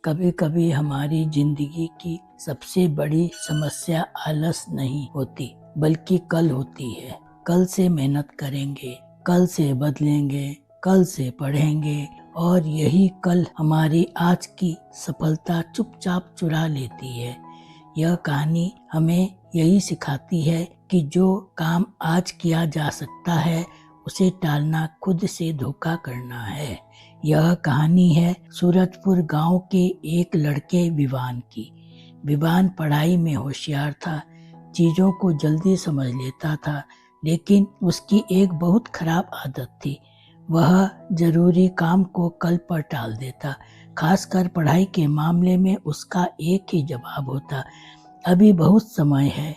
कभी कभी हमारी जिंदगी की सबसे बड़ी समस्या आलस नहीं होती, बल्कि कल होती है। कल से मेहनत करेंगे, कल से बदलेंगे, कल से पढ़ेंगे, और यही कल हमारी आज की सफलता चुपचाप चुरा लेती है। यह कहानी हमें यही सिखाती है कि जो काम आज किया जा सकता है, उसे टालना खुद से धोखा करना है। यह कहानी है सूरजपुर गांव के एक लड़के विवान की। विवान पढ़ाई में होशियार था, चीजों को जल्दी समझ लेता था, लेकिन उसकी एक बहुत खराब आदत थी। वह जरूरी काम को कल पर टाल देता। खासकर पढ़ाई के मामले में उसका एक ही जवाब होता, अभी बहुत समय है,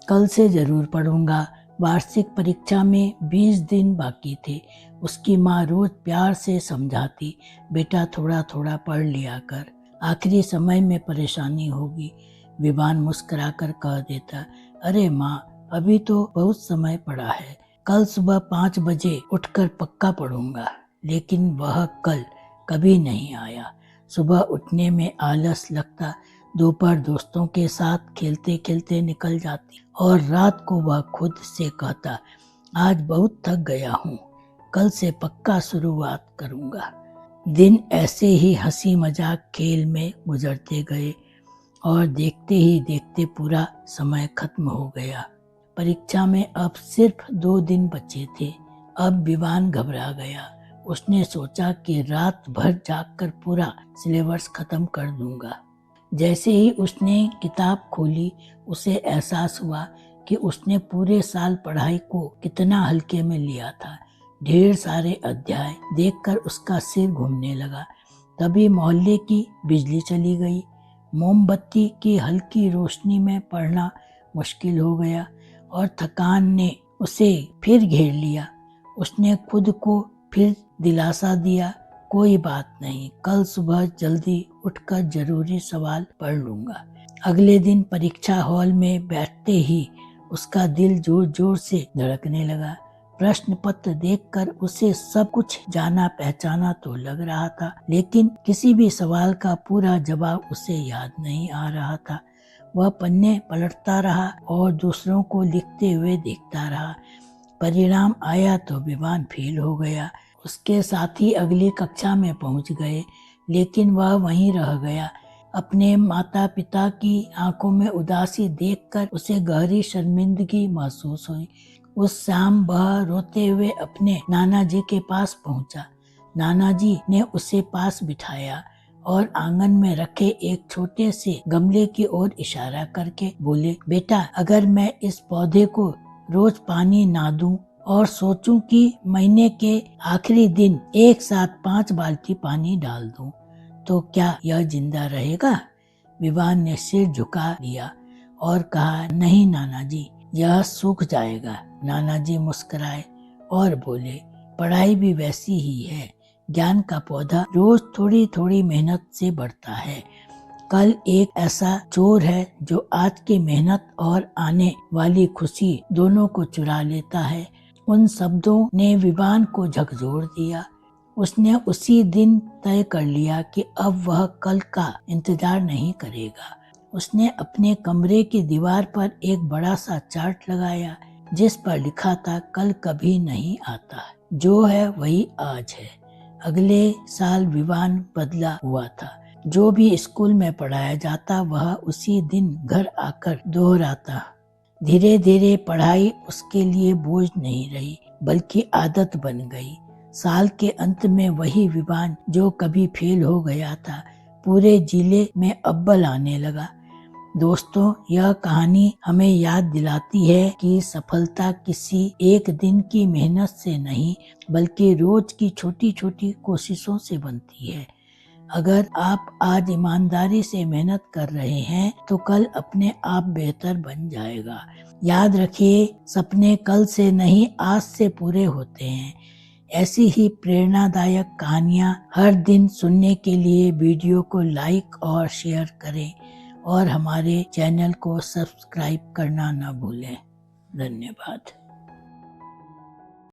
कल से जरूर पढ़ूंगा। वार्षिक परीक्षा में 20 दिन बाकी थे। उसकी माँ रोज प्यार से समझाती, बेटा थोड़ा थोड़ा पढ़ लिया कर, आखिरी समय में परेशानी होगी। विवान मुस्कुराकर कह देता, अरे माँ, अभी तो बहुत समय पड़ा है, कल सुबह 5 बजे उठकर पक्का पढ़ूंगा। लेकिन वह कल कभी नहीं आया। सुबह उठने में आलस लगता, दोपहर दोस्तों के साथ खेलते खेलते निकल जाती, और रात को वह खुद से कहता, आज बहुत थक गया हूँ, कल से पक्का शुरुआत करूँगा। दिन ऐसे ही हंसी मजाक खेल में गुजरते गए, और देखते ही देखते पूरा समय खत्म हो गया। परीक्षा में अब सिर्फ 2 दिन बचे थे। अब विवान घबरा गया। उसने सोचा कि रात भर जागकर पूरा सिलेबस खत्म कर दूंगा। जैसे ही उसने किताब खोली, उसे एहसास हुआ कि उसने पूरे साल पढ़ाई को कितना हल्के में लिया था। ढेर सारे अध्याय देखकर उसका सिर घूमने लगा। तभी मोहल्ले की बिजली चली गई। मोमबत्ती की हल्की रोशनी में पढ़ना मुश्किल हो गया, और थकान ने उसे फिर घेर लिया। उसने खुद को फिर दिलासा दिया, कोई बात नहीं, कल सुबह जल्दी उठकर जरूरी सवाल पढ़ लूंगा। अगले दिन परीक्षा हॉल में बैठते ही उसका दिल जोर जोर से धड़कने लगा। प्रश्न पत्र देखकर उसे सब कुछ जाना पहचाना तो लग रहा था, लेकिन किसी भी सवाल का पूरा जवाब उसे याद नहीं आ रहा था। वह पन्ने पलटता रहा और दूसरों को लिखते हुए देखता रहा। परिणाम आया तो विवान फेल हो गया। उसके साथी अगली कक्षा में पहुंच गए, लेकिन वह वहीं रह गया। अपने माता पिता की आंखों में उदासी देखकर उसे गहरी शर्मिंदगी महसूस हुई। उस शाम वह रोते हुए अपने नाना जी के पास पहुंचा। नाना जी ने उसे पास बिठाया और आंगन में रखे एक छोटे से गमले की ओर इशारा करके बोले, बेटा, अगर मैं इस पौधे को रोज पानी ना दूं और सोचूं कि महीने के आखिरी दिन एक साथ 5 बाल्टी पानी डाल दूं, तो क्या यह जिंदा रहेगा? विवान ने सिर झुका लिया और कहा, नहीं नाना जी, यह सूख जाएगा। नाना जी मुस्कुराए और बोले, पढ़ाई भी वैसी ही है, ज्ञान का पौधा रोज थोड़ी थोड़ी मेहनत से बढ़ता है। कल एक ऐसा चोर है जो आज की मेहनत और आने वाली खुशी दोनों को चुरा लेता है। उन शब्दों ने विवान को झकझोर दिया। उसने उसी दिन तय कर लिया कि अब वह कल का इंतजार नहीं करेगा। उसने अपने कमरे की दीवार पर एक बड़ा सा चार्ट लगाया, जिस पर लिखा था, कल कभी नहीं आता, जो है वही आज है। अगले साल विवान बदला हुआ था। जो भी स्कूल में पढ़ाया जाता वह उसी दिन घर आकर दोहराता। धीरे धीरे पढ़ाई उसके लिए बोझ नहीं रही, बल्कि आदत बन गई। साल के अंत में वही विवान जो कभी फेल हो गया था, पूरे जिले में अव्वल आने लगा। दोस्तों, यह कहानी हमें याद दिलाती है कि सफलता किसी एक दिन की मेहनत से नहीं, बल्कि रोज की छोटी छोटी कोशिशों से बनती है। अगर आप आज ईमानदारी से मेहनत कर रहे हैं, तो कल अपने आप बेहतर बन जाएगा। याद रखिए, सपने कल से नहीं, आज से पूरे होते हैं। ऐसी ही प्रेरणादायक कहानियाँ हर दिन सुनने के लिए वीडियो को लाइक और शेयर करें, और हमारे चैनल को सब्सक्राइब करना न भूलें। धन्यवाद।